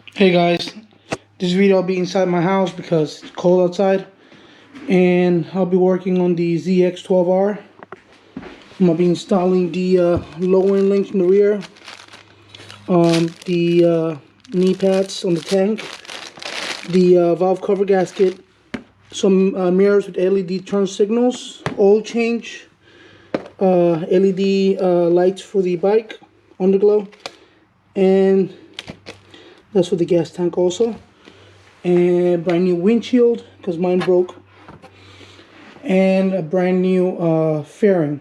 Hey guys, this video will be inside my house because it's cold outside, and I'll be working on the ZX12R. I'm going to be installing the low-end links in the rear, the knee pads on the tank, the valve cover gasket, some mirrors with LED turn signals, oil change, LED lights for the bike, underglow, and that's for the gas tank also. And brand new windshield because mine broke, and a brand new fairing.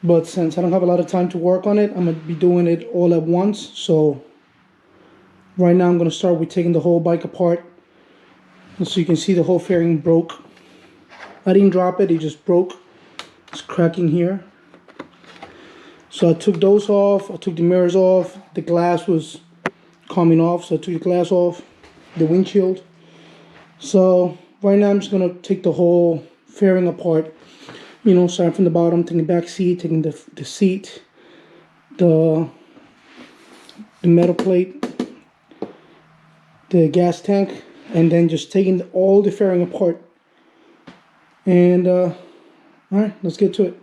But since I don't have a lot of time to work on it, I'm going to be doing it all at once. So right now I'm going to start with taking the whole bike apart. And so you can see the whole fairing broke. I didn't drop it, it just broke. It's cracking here. So I took those off, I took the mirrors off, the glass was coming off, so I took the glass off, the windshield. So right now I'm just going to take the whole fairing apart. You know, starting from the bottom, taking the back seat, taking the seat, the metal plate, the gas tank, and then just taking all the fairing apart. And alright, let's get to it.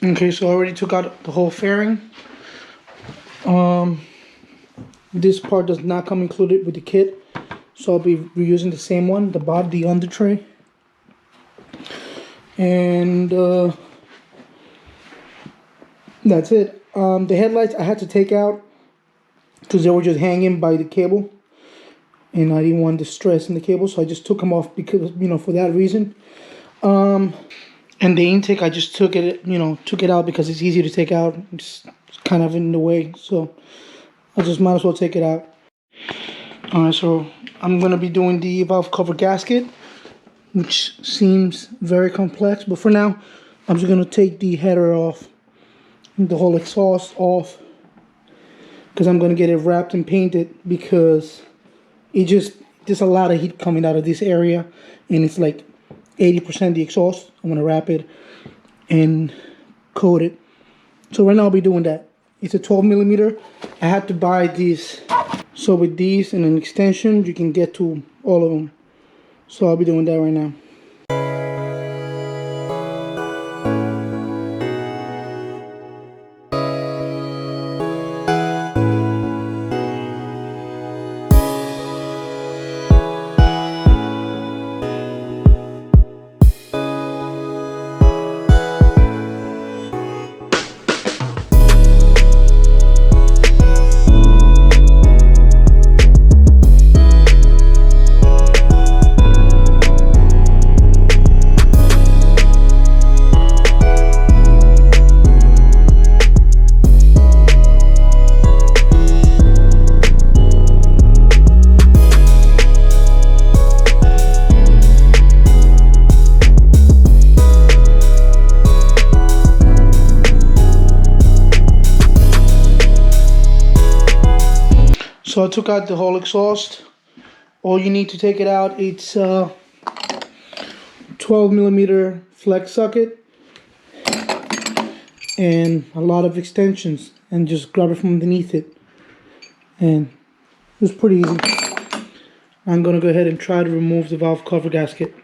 Okay, so I already took out the whole fairing. This part does not come included with the kit, so I'll be reusing the same one, the under tray. And that's it. The headlights I had to take out because they were just hanging by the cable, and I didn't want the stress in the cable, so I just took them off because, you know, for that reason. And the intake, I just took it out because it's easy to take out. It's kind of in the way, so I just might as well take it out. Alright, so I'm going to be doing the valve cover gasket, which seems very complex, but for now, I'm just going to take the header off, the whole exhaust off, because I'm going to get it wrapped and painted, because there's a lot of heat coming out of this area, and it's like 80% the exhaust. I'm going to wrap it and coat it. So right now I'll be doing that. It's a 12mm. I had to buy these. So with these and an extension, you can get to all of them. So I'll be doing that right now. So I took out the whole exhaust. All you need to take it out, it's 12mm flex socket and a lot of extensions, and just grab it from underneath it. And it was pretty easy. I'm gonna go ahead and try to remove the valve cover gasket.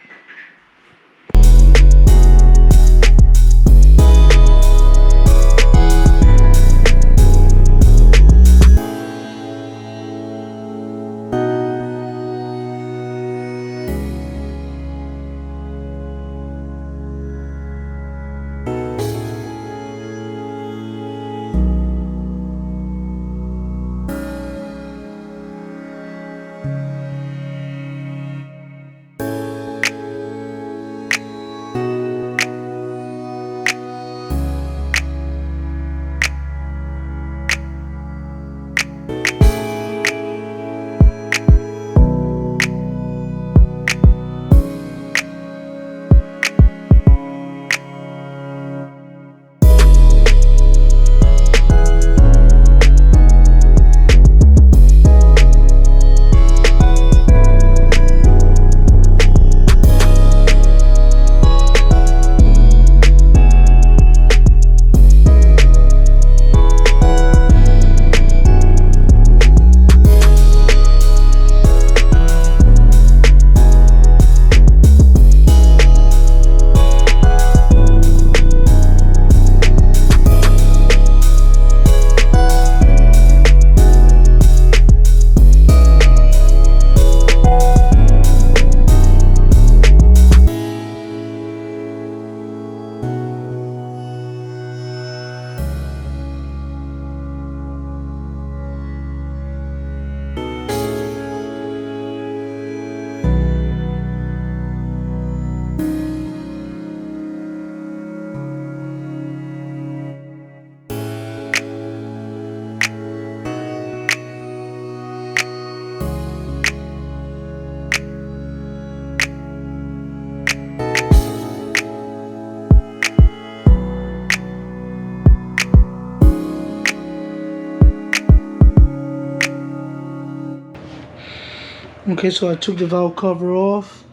Okay, so I took the valve cover off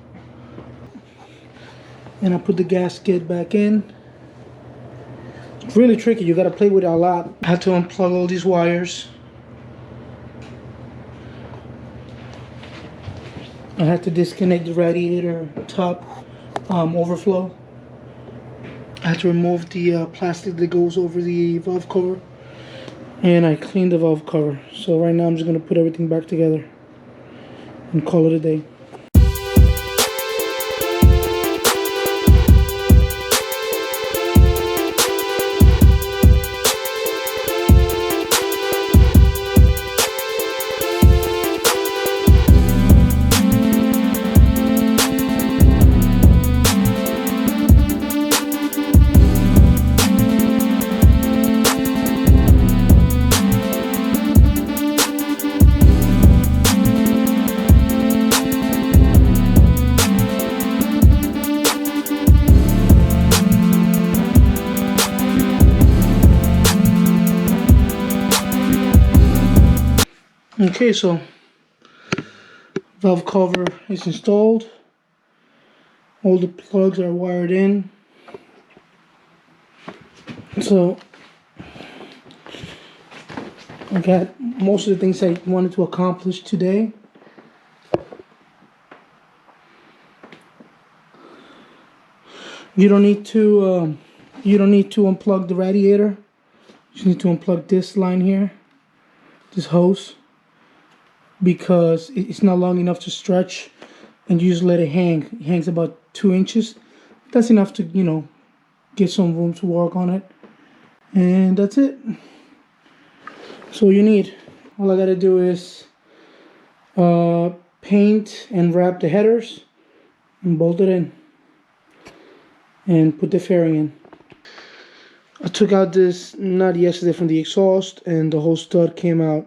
and I put the gasket back in. It's really tricky, you gotta play with it a lot. I had to unplug all these wires. I had to disconnect the radiator top overflow. I had to remove the plastic that goes over the valve cover. And I cleaned the valve cover. So right now I'm just gonna put everything back together and call it a day. Okay, so valve cover is installed. All the plugs are wired in. So I got most of the things I wanted to accomplish today. You don't need to unplug the radiator. You just need to unplug this line here, this hose, because it's not long enough to stretch, and you just let it hang. It hangs about 2 inches. That's enough to, you know, get some room to work on it. And that's it. So you need, all I gotta do is paint and wrap the headers and bolt it in and put the fairing in. I took out this nut yesterday from the exhaust and the whole stud came out.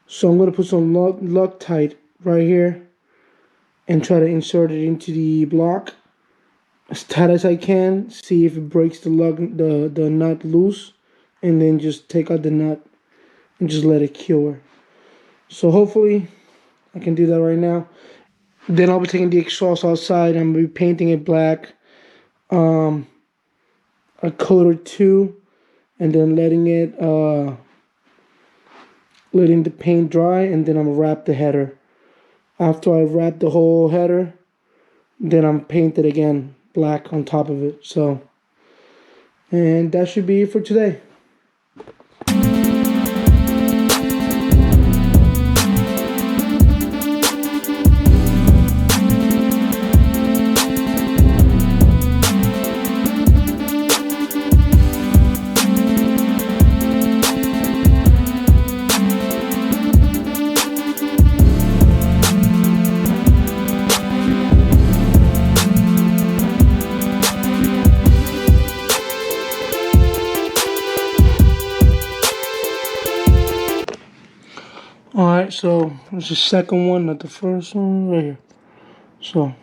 So I'm gonna put some Loctite right here and try to insert it into the block as tight as I can, see if it breaks the nut loose, and then just take out the nut and just let it cure. So hopefully I can do that right now. Then I'll be taking the exhaust outside and I'm gonna be painting it black, a coat or two, and then letting the paint dry, and then I'm gonna wrap the header. After I wrap the whole header, then I'm paint it again black on top of it. So, and that should be it for today. Alright, so it's the second one, not the first one, right here. So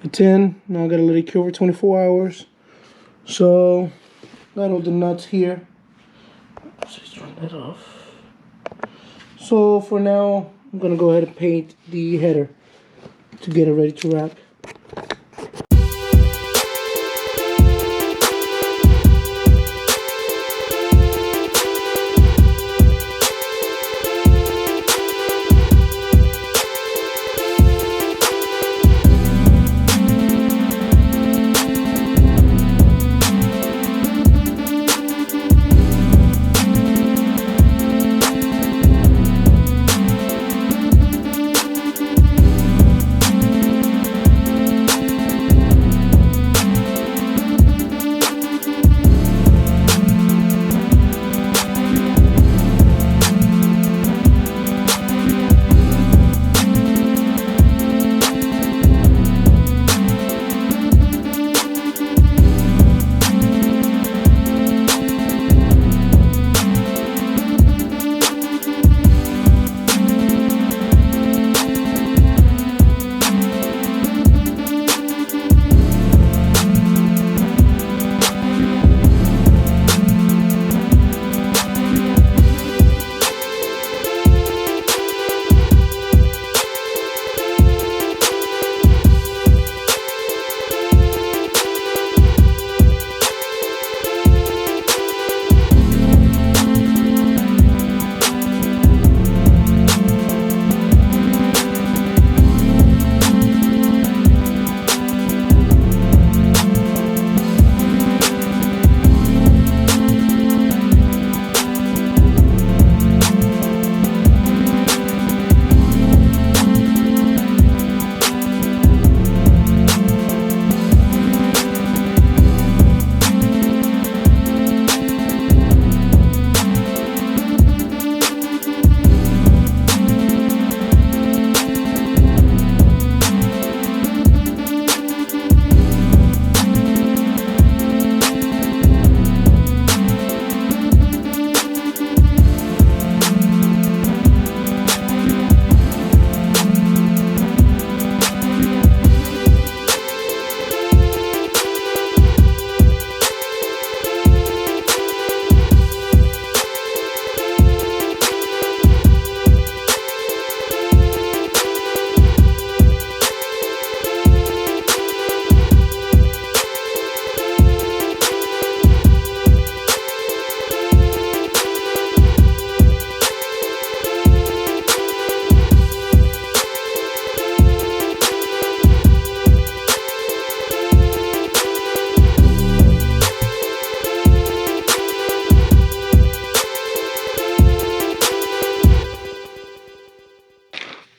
it's in. Now I gotta let it cure for 24 hours. So got all the nuts here. Let's just turn that off. So for now, I'm gonna go ahead and paint the header to get it ready to wrap.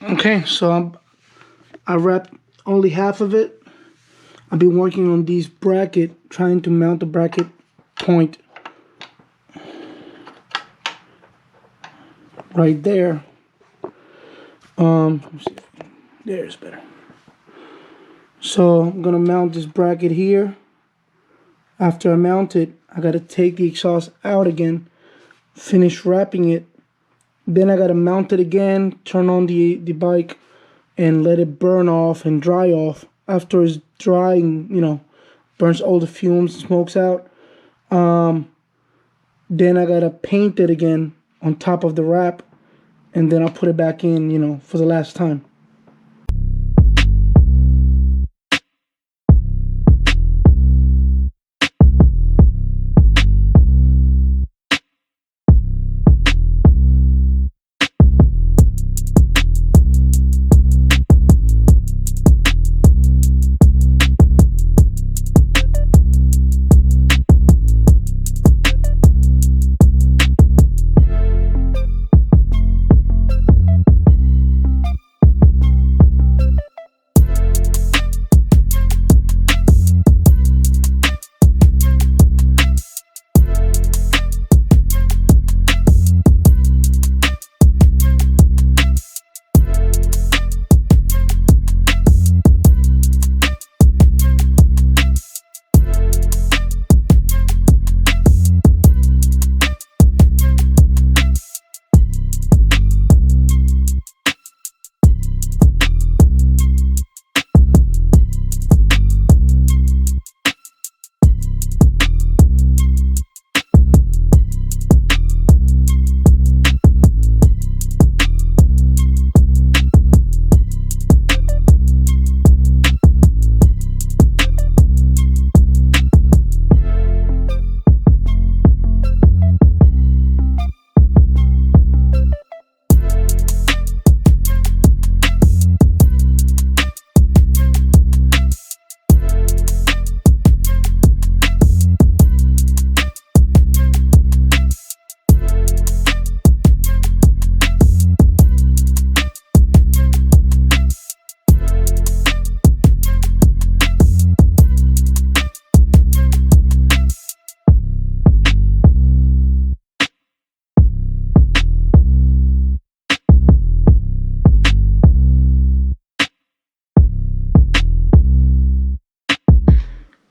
Okay, so I wrapped only half of it. I've been working on these bracket, trying to mount the bracket point right there. There's better. So I'm gonna mount this bracket here. After I mount it, I gotta take the exhaust out again, finish wrapping it. Then I gotta mount it again, turn on the bike, and let it burn off and dry off. After it's drying, you know, burns all the fumes, smokes out. Then I gotta paint it again on top of the wrap, and then I'll put it back in, you know, for the last time.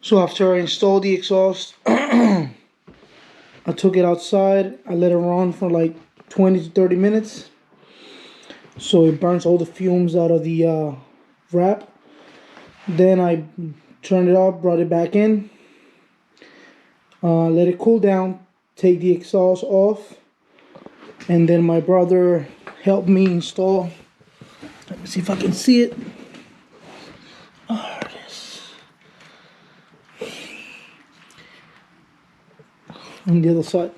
So after I installed the exhaust, I took it outside. I let it run for like 20 to 30 minutes. So it burns all the fumes out of the wrap. Then I turned it off, brought it back in. Let it cool down, take the exhaust off. And then my brother helped me install. Let me see if I can see it. Oh, there it is. On the other side.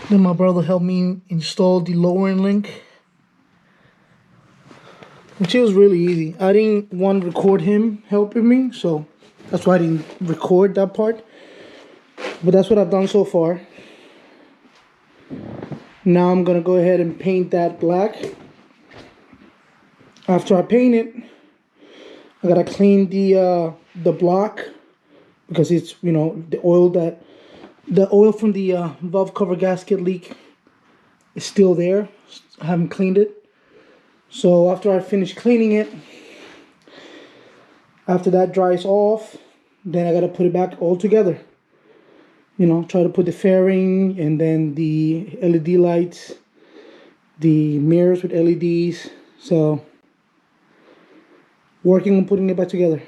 Then my brother helped me install the lowering link, which was really easy. I didn't want to record him helping me, so that's why I didn't record that part. But that's what I've done so far. Now I'm gonna go ahead and paint that black. After I paint it, I gotta clean the block, because it's, you know, the oil from the valve cover gasket leak is still there. I haven't cleaned it. So after I finish cleaning it, after that dries off, then I gotta put it back all together. You know, try to put the fairing and then the LED lights, the mirrors with LEDs. So, working on putting it back together.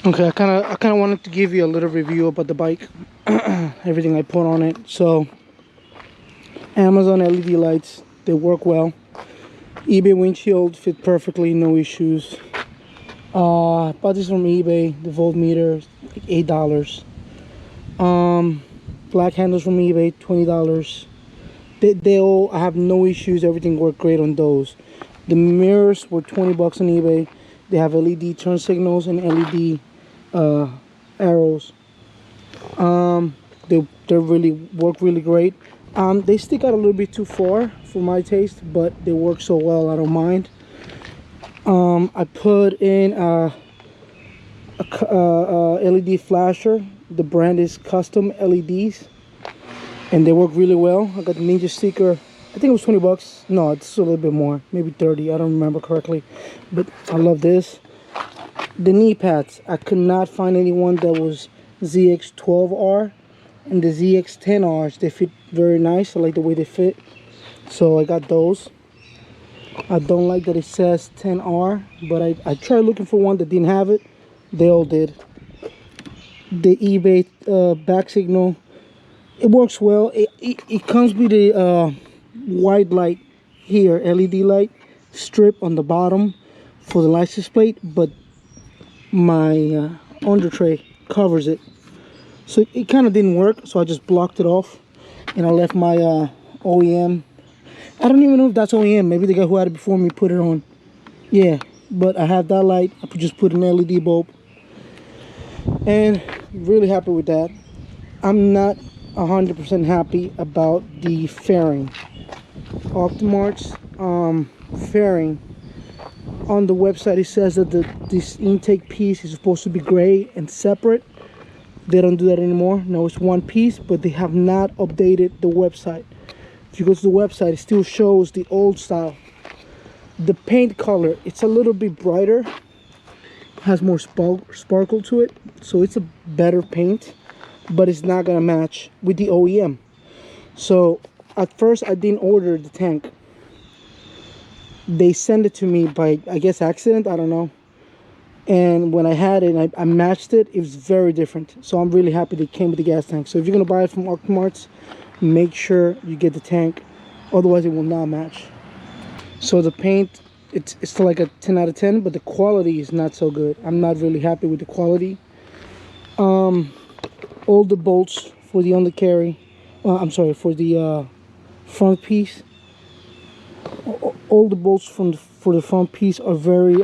Okay, I kind of wanted to give you a little review about the bike, everything I put on it. So, Amazon LED lights, they work well. eBay windshield fit perfectly, no issues. Bought this from eBay. The voltmeter, like $8. Black handles from eBay, $20. They all, I have no issues. Everything worked great on those. The mirrors were 20 bucks on eBay. They have LED turn signals and LED arrows. They really work really great. They stick out a little bit too far for my taste, but they work so well, I don't mind. I put in a LED flasher. The brand is Custom LEDs, and they work really well. I got the Ninja sticker. I think it was 20 bucks. No, it's a little bit more, maybe 30. I don't remember correctly, but I love this. The knee pads, I could not find anyone that was ZX12R, and the ZX10Rs, they fit very nice. I like the way they fit, so I got those. I don't like that it says 10R, but I tried looking for one that didn't have it. They all did. The eBay back signal, it works well. It comes with a white light here, LED light strip on the bottom for the license plate, but my under tray covers it, so it kind of didn't work. So I just blocked it off, and I left my OEM. I don't even know if that's OEM. Maybe the guy who had it before me put it on. Yeah, but I have that light. I could just put an LED bulb, and really happy with that. I'm not 100% happy about the fairing. Optimart's fairing, on the website it says that this intake piece is supposed to be gray and separate. They don't do that anymore. Now it's one piece, but they have not updated the website. If you go to the website, it still shows the old style. The paint color, it's a little bit brighter, has more sparkle to it, so it's a better paint, but it's not gonna match with the OEM. So at first I didn't order the tank. They sent it to me by, I guess, accident, I don't know. And when I had it, I matched it. It was very different. So I'm really happy that it came with the gas tank. So if you're gonna buy it from Optimarts, make sure you get the tank, otherwise it will not match. So the paint, it's still like a 10 out of 10, but the quality is not so good. I'm not really happy with the quality. All the bolts for the undercarry, I'm sorry, for the front piece, all the bolts for the front piece are very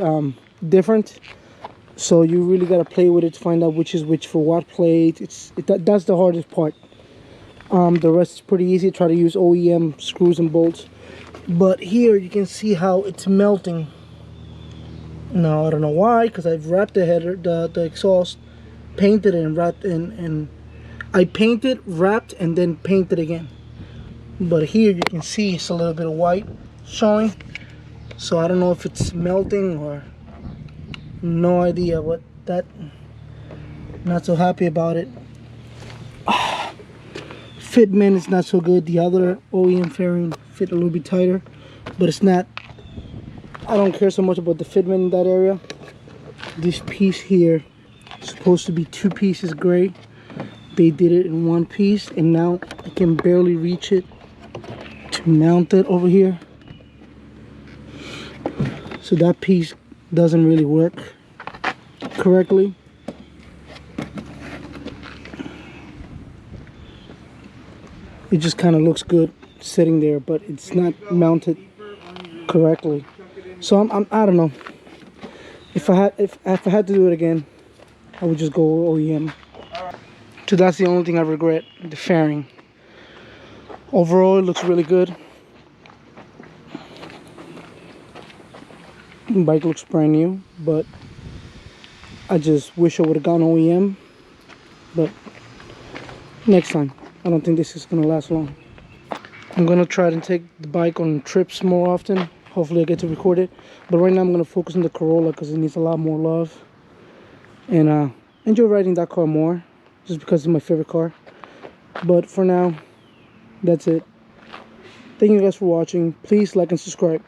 different. So you really got to play with it to find out which is which for what plate. That's the hardest part. The rest is pretty easy. Try to use OEM screws and bolts. But here you can see how it's melting. Now I don't know why, because I've wrapped the header, the exhaust, painted it and wrapped and I painted, wrapped, and then painted again. But here you can see it's a little bit of white showing. So I don't know if it's melting or no idea what that. Not so happy about it. Fitment is not so good. The other OEM fairing fit a little bit tighter, but it's not. I don't care so much about the fitment in that area. This piece here is supposed to be 2 pieces gray. They did it in 1 piece, and now I can barely reach it to mount it over here. So that piece doesn't really work correctly. It just kind of looks good sitting there, but it's not mounted correctly. So I don't know. If I had to do it again, I would just go OEM. So that's the only thing I regret, the fairing. Overall, it looks really good. The bike looks brand new, but I just wish I would have gone OEM. But next time. I don't think this is gonna last long. I'm gonna try to take the bike on trips more often. Hopefully I get to record it. But right now I'm gonna focus on the Corolla because it needs a lot more love. And enjoy riding that car more, just because it's my favorite car. But for now, that's it. Thank you guys for watching. Please like and subscribe.